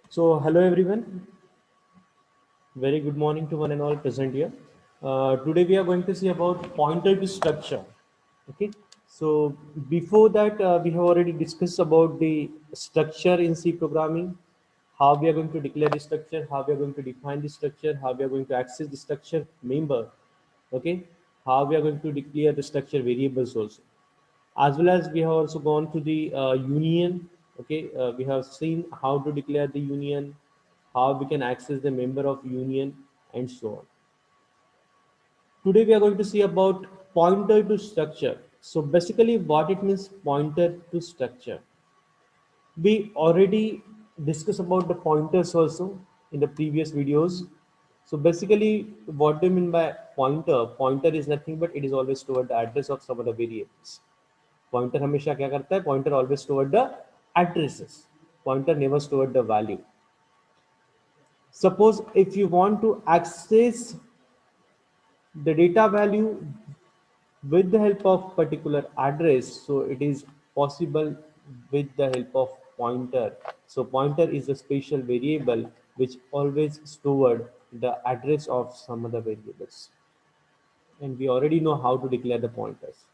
So, hello everyone. Very good morning to one and all present here. Today we are going to see about pointer to structure. Okay. So before that, we have already discussed about the structure in C programming, how we are going to declare the structure, how we are going to define the structure, how we are going to access the structure member. Okay. How we are going to declare the structure variables also, as well as we have also gone to the union. Okay, we have seen how to declare the union, how we can access the member of union, and so on. Today we are going to see about pointer to structure. So basically what it means, pointer to structure, we already discussed about the pointers also in the previous videos. So basically what do you mean by pointer? Pointer is nothing but it is always toward the address of some other variables. Pointer हमेशा क्या करता है? Pointer always toward the addresses, pointer never toward the value. Suppose if you want to access the data value with the help of particular address, so it is possible with the help of pointer. So pointer is a special variable which always stored the address of some other variables, and we already know how to declare the pointers.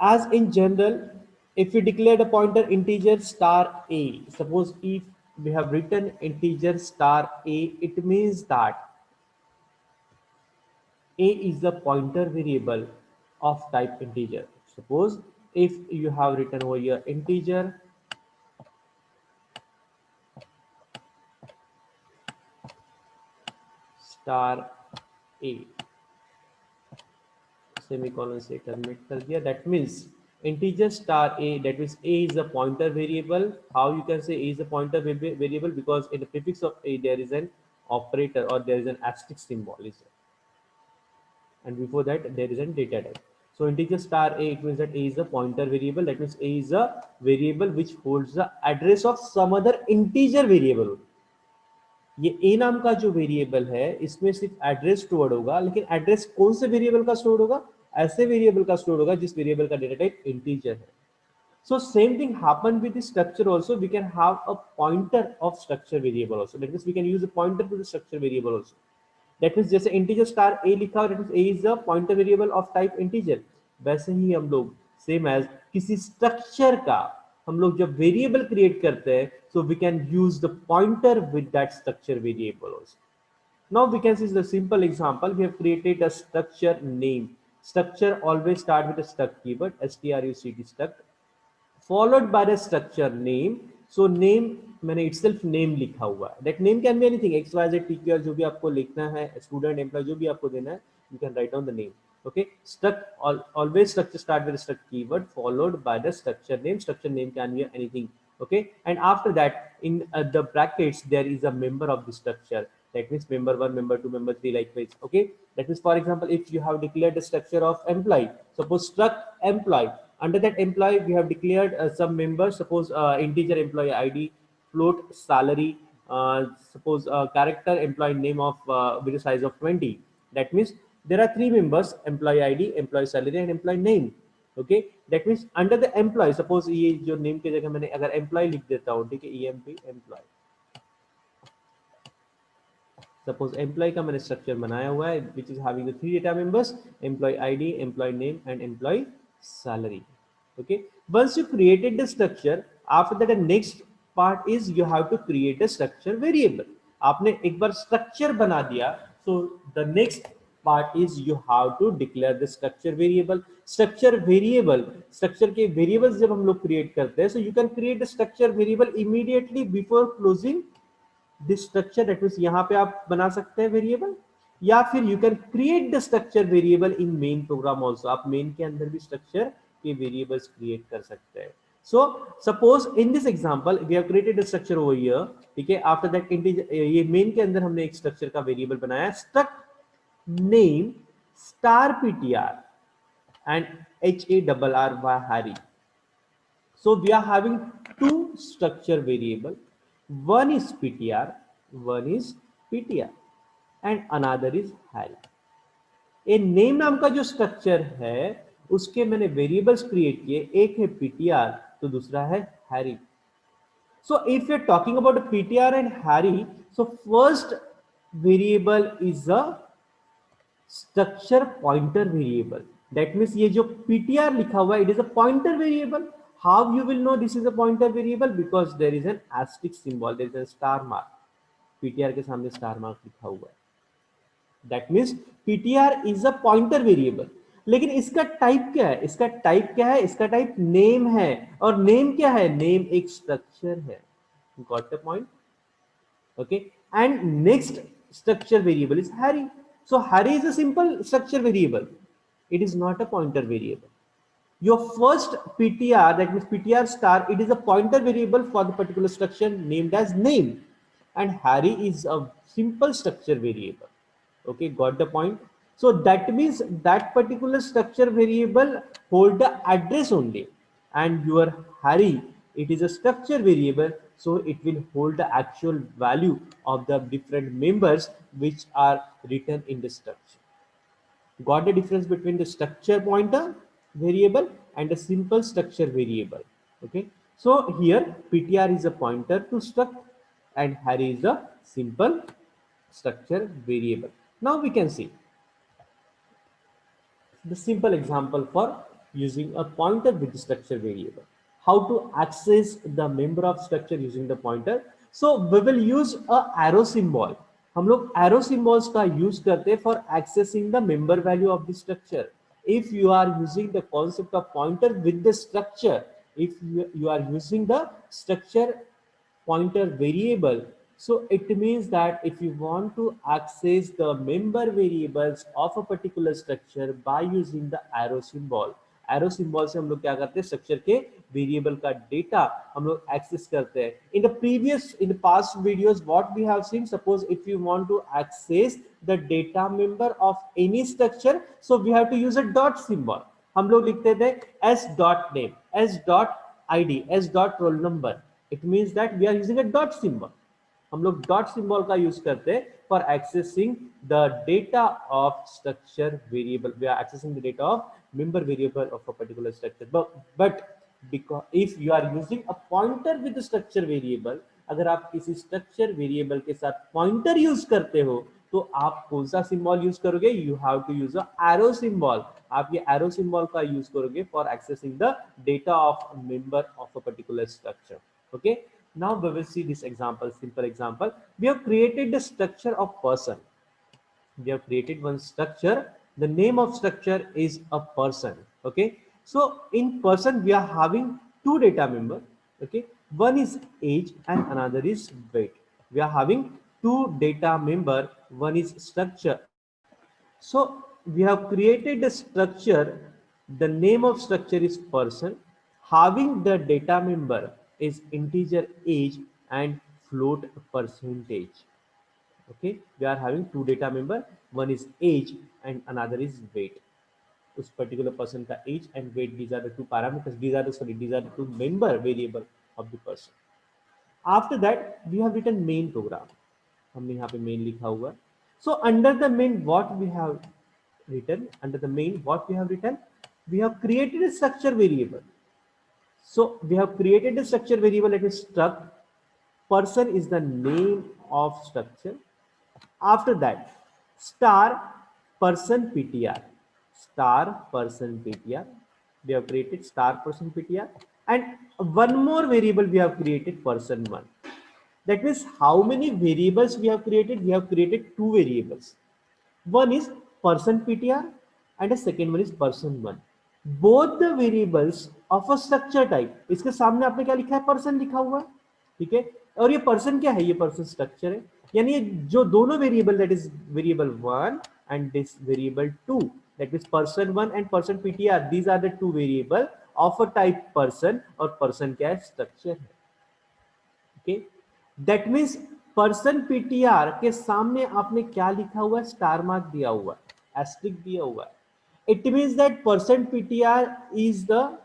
As in general, if we declare the pointer integer star a, suppose if we have written integer star a, it means that a is the pointer variable of type integer. Suppose if you have written over here integer star a, semicolon से terminate कर दिया, that means integer star a, that means a is a pointer variable. How you can say a is a pointer variable? Because in the prefix of a there is an operator or there is an asterisk symbol is there, and before that there is a data type. So integer star a, it means that a is a pointer variable, that means a is a variable which holds the address of some other integer variable. ये ए नाम का जो variable है इसमें सिर्फ address store होगा, लेकिन address कौन से वेरिएबल का स्टोर होगा? ऐसे वेरिएबल का स्टोर होगा जिस वेरिएबल का डेटा टाइप इंटीजर है. So same thing happen with the structure also. We can have a pointer of structure variable also. That means we can use a pointer to the structure variable also. That means जैसे integer star a लिखा, that means a is a pointer variable of type integer. वैसे ही हम लोग same as किसी structure का हम लोग जब variable create करते हैं, so we can use the pointer with that structure variable also. Now we can see the simple example. We have created a structure name. Structure always start with a struct keyword, struct struct, followed by the structure name. So name मैंने itself name लिखा हुआ है. That name can be anything, x y z t q r, जो भी आपको लिखना है, student employee जो भी आपको देना है, you can write down the name. Okay, struct always structure start with the struct keyword followed by the structure name. Structure name can be anything. Okay, and after that in the brackets there is a member of the structure. That means member 1, member 2, member 3, likewise. Okay, that means for example if you have declared the structure of employee, suppose struct employee, under that employee we have declared some members. Suppose integer employee id, float salary, suppose character employee name of with a size of 20. That means there are three members: employee id, employee salary, and employee name. Okay, that means under the employee, suppose ये जो name की जगह मैंने अगर employee लिख देता हूँ, ठीक है, emp employee. सपोज एम्प्लॉय का मैंने स्ट्रक्चर बनाया हुआ है which is having the three data members: employee ID, employee name, and employee salary. Okay, once you created the structure, after that the next part is you have to create a structure variable. आपने एक बार structure बना दिया, so the next part is you have to declare the structure variable. Structure variable, structure के variables जब हम लोग create करते हैं, so you can create the structure variable immediately before closing this structure. That means यहाँ पे आप बना सकते हैं वेरिएबल, या फिर you can create the structure variable in main program also. आप मेन के अंदर भी स्ट्रक्चर के वेरिएबल्स क्रिएट कर सकते हैं. So suppose in this example we have created the structure over here. ठीक है, आफ्टर दैट इंटीजर, ये मेन के अंदर हमने एक स्ट्रक्चर का वेरिएबल बनाया, struct name star PTR and HARR Harry. So we are having two structure variable. One is ptr, one is ptr, and another is Harry. A name नाम का जो स्ट्रक्चर है उसके मैंने वेरिएबल्स क्रिएट किए, एक है ptr तो दूसरा है Harry. So if you're talking about a PTR and Harry, so first variable is a structure pointer variable. That means ये जो PTR लिखा हुआ है, it is a pointer variable. How you will know this is a pointer variable? Because there is an asterisk symbol, there is a star mark. PTR के सामने star mark लिखा हुआ है. That means PTR is a pointer variable. लेकिन इसका type क्या है? इसका टाइप क्या है? इसका टाइप नेम है. और नेम क्या है? नेम एक स्ट्रक्चर है. Got the point? Okay. And next structure variable is Harry. So Harry is a simple structure variable. It is not a pointer variable. Your first PTR, that means PTR star, it is a pointer variable for the particular structure named as name. And Harry is a simple structure variable. Okay, got the point? So that means that particular structure variable hold the address only, and your Harry, it is a structure variable, so it will hold the actual value of the different members which are written in the structure. Got the difference between the structure pointer variable and a simple structure variable. Okay, so here PTR is a pointer to struct and Harry is a simple structure variable. Now we can see the simple example for using a pointer with the structure variable. How to access the member of structure using the pointer? So we will use a arrow symbol. हम लोग arrow symbols का use करते हैं for accessing the member value of the structure. If you are using the concept of pointer with the structure, if you are using the structure pointer variable, so it means that if you want to access the member variables of a particular structure by using the arrow symbol से हम लोग क्या करते हैं, structure के variable का data हम लोग एक्सेस करते हैं. In the past videos what we have seen, suppose if you want to access the data member of any structure, so we have to use a dot symbol. हम लोग लिखते थे s dot name, s dot id, s dot roll number. It means that we are using a dot symbol. हम लोग dot symbol का use करते हैं for accessing the data of structure variable. We are accessing the data of member variable of a particular structure. But because if you are using a pointer with the structure variable, अगर आप किसी structure variable के साथ pointer use करते हो तो आप कौन सा सिंबल यूज करोगे? You have to use a arrow symbol. आप ये एरो सिंबल का यूज करोगे for accessing the data of member of a particular structure. Okay, now we will see this example, simple example. We have created the structure of person. We have created one structure. The name of structure is a person. Okay, so in person we are having two data member. Okay, one is age and another is weight. We are having two data member, one is structure. So we have created a structure. The name of structure is person, having the data member is integer age and float percentage. Okay, we are having two data member, one is age and another is weight. उस particular person का age and weight, these are the two parameters, these are the two member variable of the person. After that we have written main program. हमने यहाँ पे main लिखा हुआ. So under the main what we have written, we have created a structure variable. So we have created a structure variable, that is struct. Person is the name of structure. After that, star person PTR. Star person PTR. We have created star person PTR. And one more variable we have created, person one. That means how many variables we have created? We have created two variables. One is person PTR and a second one is person one. Both the variables of a structure type. इसके सामने आपने क्या लिखा है? person लिखा हुआ है. ठीक है, और ये person क्या है? ये person structure है. यानी ये जो दोनों variable, that is variable 1 and this variable 2, that is person 1 and person PTR, these are the two variable of a type person, और person क्या है? स्ट्रक्चर है. Okay, that means person PTR के सामने आपने क्या लिखा हुआ है? स्टार मार्क दिया हुआ है, एस्टेरिक दिया हुआ है. It means that person PTR is the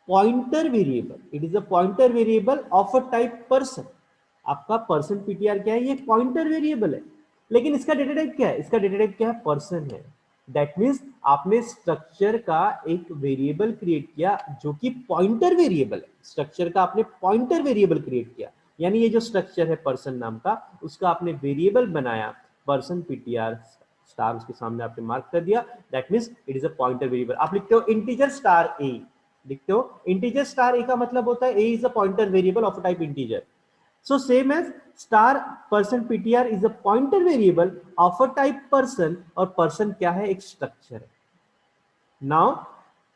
pointer variable. It is a pointer variable of a type person. आपका पर्सन पीटीआर क्या है? ये पॉइंटर वेरिएबल है, लेकिन इसका डेटा टाइप क्या है? इसका डेटा टाइप क्या है? पर्सन है. दैट मीन्स आपने स्ट्रक्चर का एक वेरिएबल क्रिएट किया जो कि पॉइंटर वेरिएबल है। स्ट्रक्चर का आपने पॉइंटर वेरिएबल क्रिएट किया, यानी ये जो स्ट्रक्चर है पर्सन नाम का, उसका आपने वेरिएबल बनाया पर्सन पीटीआर स्टार, उसके सामने आपने मार्क कर दिया, that means it is a pointer variable. आप लिखते हो इंटीजर स्टार ए, लिखते हो इंटीजर स्टार ए का मतलब होता है a is a pointer variable of type integer. So same as star person ptr is a pointer variable of a type person, और person क्या है, एक स्ट्रक्चर है। नाउ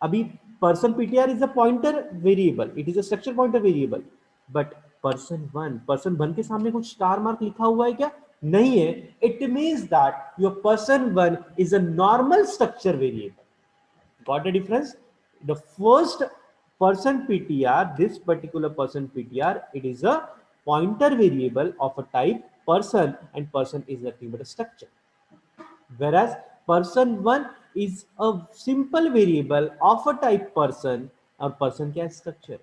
अभी person PTR is a pointer variable, it is a structure pointer variable, but person one के सामने कुछ star mark लिखा हुआ है क्या? नहीं है। It means that your person one is a normal structure variable. Got the difference? The first person ptr, this particular person ptr, it is a pointer variable of a type person, and person is nothing but a structure, whereas person one is a simple variable of a type person, और person क्या है, structure।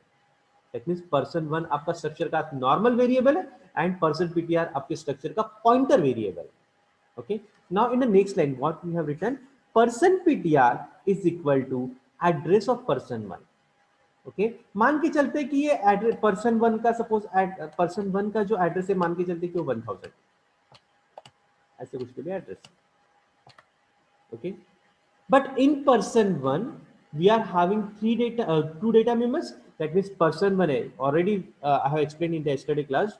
That means person one आपका structure का normal variable है, and person PTR आपके structure का pointer variable है। Okay, now in the next line what we have written, person ptr is equal to address of person one। Okay, मान के चलते कि ये एड्रेस पर्सन वन का, सपोज पर्सन वन का जो एड्रेस है मान के चलते कि वो 1000, ऐसे कुछ के लिए address. Okay, but in person one we are having two data members, that means person one है already, I have explained in the yesterday class,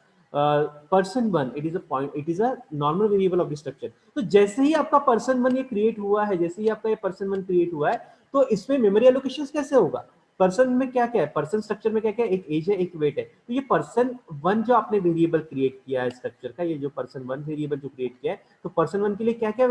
person one it is a point, it is a normal variable of the structure। तो जैसे ही आपका person one ये create हुआ है, जैसे ही आपका ये person one क्रिएट हुआ है, तो इसमें मेमोरी एलोकेशन कैसे होगा? पर्सन में क्या क्या है, पर्सन स्ट्रक्चर में क्या क्या है, एक एज है एक वेट है। तो ये पर्सन वन जो आपने वेरिएबल क्रिएट किया है स्ट्रक्चर का, ये जो पर्सन वन वेरिएबल जो क्रिएट किया है, तो पर्सन वन के लिए क्या क्या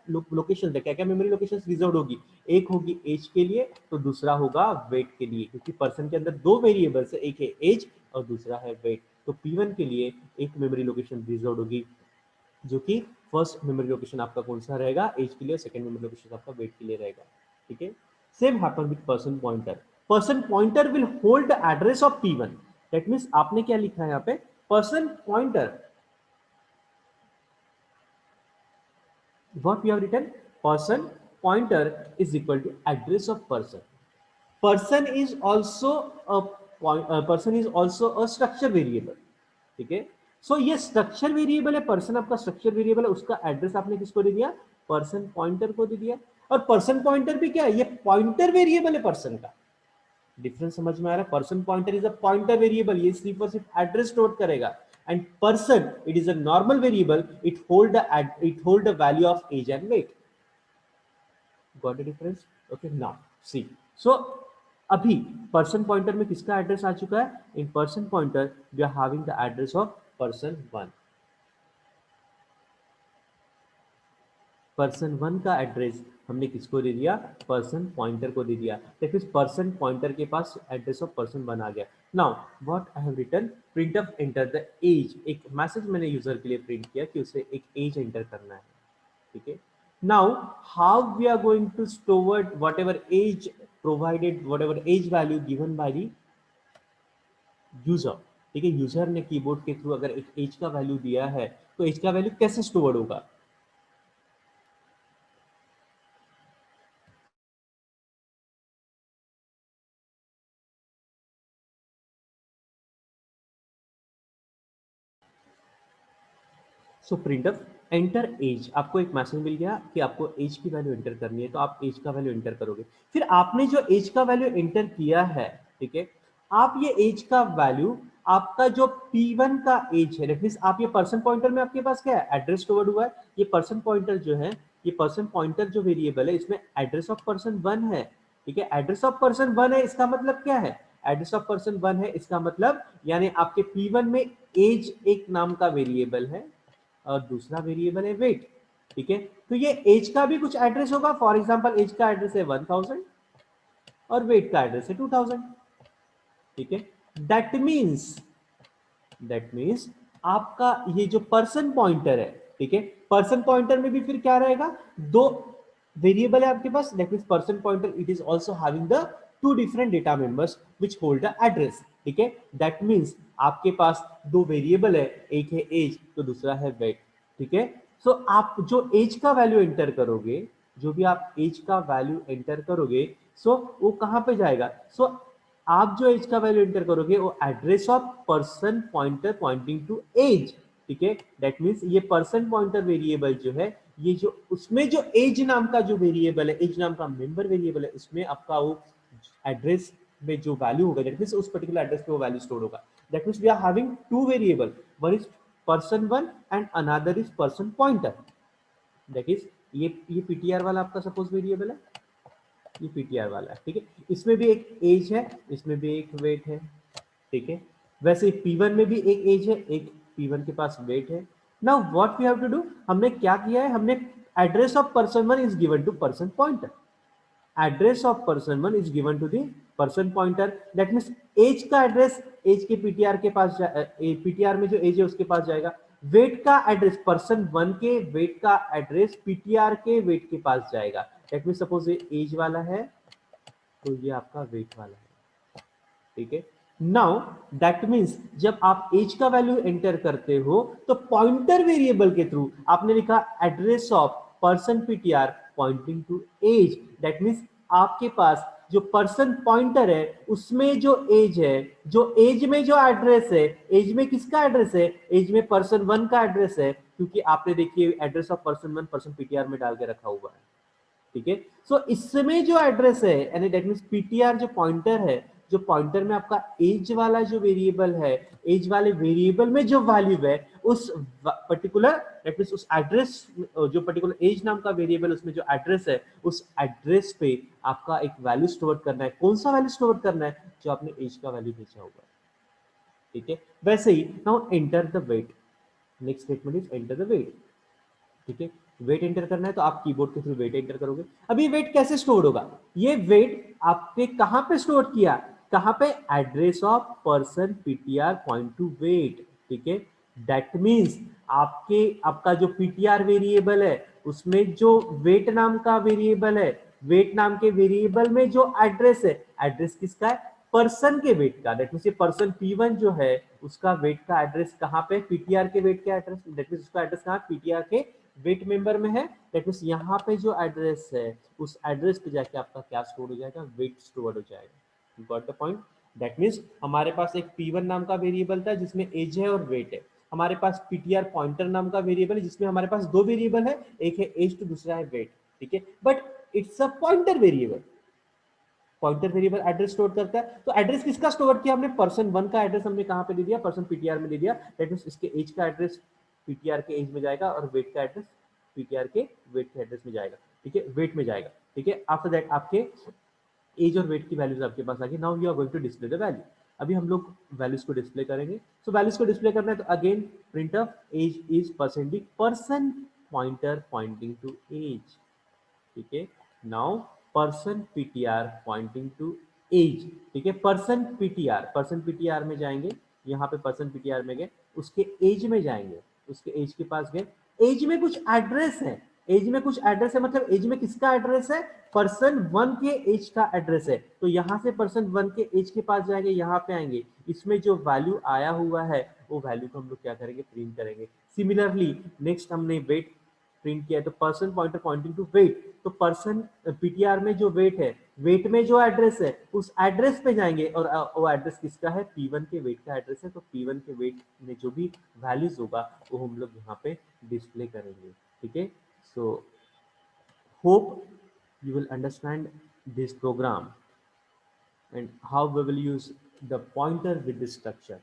लोकेशन है, क्या क्या मेमोरी लोकेशन रिजर्व होगी? एक होगी एज के लिए, तो दूसरा होगा वेट के लिए, क्योंकि पर्सन के अंदर दो वेरिएबल्स है, एक है एज और दूसरा है वेट। तो P1 के लिए एक मेमोरी लोकेशन रिजर्व होगी, जो कि फर्स्ट मेमोरी लोकेशन आपका कौन सा रहेगा, एज के लिए, सेकंड मेमोरी लोकेशन आपका वेट के लिए रहेगा। ठीक है, same happen with person pointer. Person pointer will hold the address of P1। That means आपने क्या लिखा है यहाँ पे, person pointer, what we have written, person pointer is equal to address of person। person is also a person is also a structure variable। ठीक है, सो ये structure variable है, पर्सन आपका स्ट्रक्चर वेरिएबल है, उसका एड्रेस आपने किसको दे दिया, पर्सन पॉइंटर को दे दिया। और पर्सन पॉइंटर भी क्या है, ये पॉइंटर वेरिएबल है पर्सन का। डिफरेंस समझ में आ रहा है? Person pointer is a pointer variable, ये सिर्फ और सिर्फ एड्रेस स्टोर करेगा, and person it is a normal variable, it hold the value of age and weight. Got the difference? Okay, now see, so अभी पर्सन पॉइंटर में किसका address आ चुका है, in person pointer we are having the address of person one. Person one का address हमने किसको दे दिया, पर्सन पॉइंटर को दे दिया। दैट मींस पर्सन पॉइंटर के पास एड्रेस ऑफ पर्सन वन आ गया। Now what I have written, print of enter the age, एक मैसेज मैंने यूजर के लिए प्रिंट किया कि उसे एक एज एंटर करना है। ठीक है, now how we are going to store whatever age provided, whatever age value given by the user. ठीक है, यूजर ने कीबोर्ड के थ्रू अगर एक एज का वैल्यू दिया है, तो एज का वैल्यू कैसे स्टोर होगा? So print of enter age, आपको एक मैसेज मिल गया कि आपको एज की वैल्यू एंटर करनी है, तो आप एज का वैल्यू एंटर करोगे। फिर आपने जो एज का वैल्यू एंटर किया है, ठीक है, आप ये एज का वैल्यू, आपका जो P1 का एज है, दैट मींस आप ये पर्सन पॉइंटर में आपके पास क्या है, एड्रेस स्टोर्ड हुआ है। ये पर्सन पॉइंटर जो है, ये पर्सन पॉइंटर जो वेरिएबल है, इसमें एड्रेस ऑफ पर्सन वन है। ठीक है, एड्रेस ऑफ पर्सन वन है, इसका मतलब क्या है, एड्रेस ऑफ पर्सन वन है, इसका मतलब यानी आपके P1 में एज एक नाम का वेरिएबल है और दूसरा वेरिएबल है वेट। ठीक है, तो ये एज का भी कुछ एड्रेस होगा, फॉर एग्जांपल एज का एड्रेस है 1000 और वेट का एड्रेस है 2000। ठीक है, दैट मींस आपका ये जो पर्सन पॉइंटर है, ठीक है, पर्सन पॉइंटर में भी फिर क्या रहेगा, दो वेरिएबल है आपके पास, that means person pointer it is also having the two different data members which hold the address. ठीक है, दैट मींस आपके पास दो वेरिएबल है, एक है एज तो दूसरा है वेट। ठीक है, सो आप जो एज का वैल्यू एंटर करोगे, जो भी आप एज का वैल्यू एंटर करोगे, सो वो कहाँ पे जाएगा? सो आप जो एज का वैल्यू एंटर करोगे वो address of person pointer pointing to age, ठीक है। दैट मीन्स ये पर्सन पॉइंटर वेरिएबल जो है, ये जो उसमें जो एज नाम का जो वेरिएबल है, एज नाम का मेंबर वेरिएबल है, इसमें आपका वो एड्रेस में जो वैल्यू होगा, दैट मीन्स उस पर्टिकुलर एड्रेस पे वो वैल्यू स्टोर होगा। That means we are having two variable, one is person one and another is person pointer. That is ये पीटीआर वाला आपका सपोज वेरिएबल है, ये पीटीआर वाला है, ठीक है। इसमें भी एक एज है, इसमें भी एक वेट है, ठीक है। वैसे P1 में भी एक एज है, एक P1 के पास वेट है। Now what we have to do, हमने क्या किया है, हमने address of person one is given to person pointer, address of person one is given to the person pointer. That means age का एड्रेस एज के PTR के पास, PTR में जो एज है उसके पास जाएगा। वेट का एड्रेस पर्सन वन के वेट का एड्रेस पीटीआर के वेट के पास जाएगा। दैट मीन्स सपोज ये एज वाला है तो ये आपका वेट वाला है, ठीक है। नाउ दैट मीन्स जब आप एज का वैल्यू एंटर करते हो तो पॉइंटर वेरिएबल के थ्रू आपने लिखा address of person PTR pointing to age. That means आपके पास जो पर्सन पॉइंटर है उसमें जो एज है, जो एज में जो एड्रेस है, एज में किसका एड्रेस है, एज में पर्सन वन का एड्रेस है, क्योंकि आपने देखिए address of person one person PTR में डाल के रखा हुआ है, ठीक है। सो इसमें जो एड्रेस है यानी दैट मींस पीटीआर जो पॉइंटर है, जो पॉइंटर में आपका एज वाला जो वेरिएबल है, एज वाले वेरिएबल में जो वैल्यू है उस पर्टिकुलर दैट मींस उस एड्रेस, जो पर्टिकुलर एज नाम का वेरिएबल उसमें जो एड्रेस है उस एड्रेस पे आपका एक वैल्यू स्टोर करना है। कौन सा वैल्यू स्टोर करना है? जो आपने एज का वैल्यू भेजा हुआ है, ठीक है। वैसे ही now enter the weight, next statement is enter the weight, ठीक है। वेट एंटर करना है तो आप कीबोर्ड के थ्रू वेट एंटर करोगे। अब ये वेट कैसे स्टोर होगा? ये वेट आपने कहां पे स्टोर किया, कहां पे? Address of person PTR point to weight, ठीक है। दैट मींस आपके आपका जो पीटीआर वेरिएबल है उसमें जो वेट नाम का वेरिएबल है, वेट नाम के वेरिएबल में जो एड्रेस है, एड्रेस किसका है? पर्सन के वेट का। दैट मींस ये पर्सन P1 जो है उसका वेट का एड्रेस कहां पे? पीटीआर के वेट के एड्रेस, दैट मींस उसका एड्रेस कहां? पीटीआर के वेट मेंबर में है। दैट मींस यहाँ पे जो एड्रेस है उस एड्रेस पे जाके आपका क्या स्टोर हो जाएगा? वेट स्टोर हो जाएगा। You got the point? That means हमारे पास एक P1 नाम का वेरिएबल था जिसमें एज है और वेट है, हमारे पास पीटीआर पॉइंटर नाम का वेरिएबल है जिसमें हमारे पास दो वेरिएबल है, एक है एज तो दूसरा है वेट, ठीक है। But it's a pointer variable, pointer variable address store करता है। तो एड्रेस किसका स्टोर किया हमने? पर्सन वन का एड्रेस हमने कहां पे दे दिया? पर्सन पीटीआर में दे दिया। दैट मींस इसके एज का एड्रेस पीटीआर के एज में जाएगा और वेट का एड्रेस पीटीआर के वेट के एड्रेस में जाएगा, ठीक है, वेट में जाएगा, ठीक है। आफ्टर दैट आपके एज और वेट की वैल्यूज आपके पास आ गई। Now you are going to display the value. अभी हम लोग वैल्यूज को डिस्प्ले करेंगे। सो वैल्यूज को डिस्प्ले करना है तो again print of age is percentage person pointer pointing to age, ठीक है। Now person PTR pointing to age, ठीक है। पर्सन पीटीआर में जाएंगे, यहाँ पे पर्सन पीटीआर में गए, उसके एज में जाएंगे, उसके एज के पास गए, एज में कुछ एड्रेस है, एज में कुछ एड्रेस है, मतलब एज में किसका एड्रेस है? पर्सन वन के एज का एड्रेस है। तो यहां से पर्सन वन के एज के पास जाएंगे, यहाँ पे आएंगे, इसमें जो वैल्यू आया हुआ है वो वैल्यू को हम लोग क्या करेंगे? प्रिंट करेंगे। सिमिलरली नेक्स्ट हमने वेट प्रिंट किया है तो person pointer pointing to weight, तो पर्सन पीटीआर में जो वेट है, वेट में जो एड्रेस है उस एड्रेस पे जाएंगे और वो एड्रेस किसका है? P1 के वेट का एड्रेस है। तो P1 के वेट में जो भी वैल्यूज होगा वो हम लोग यहाँ पे डिस्प्ले करेंगे, ठीक है। So hope you will understand this program and how we will use the pointer with this structure.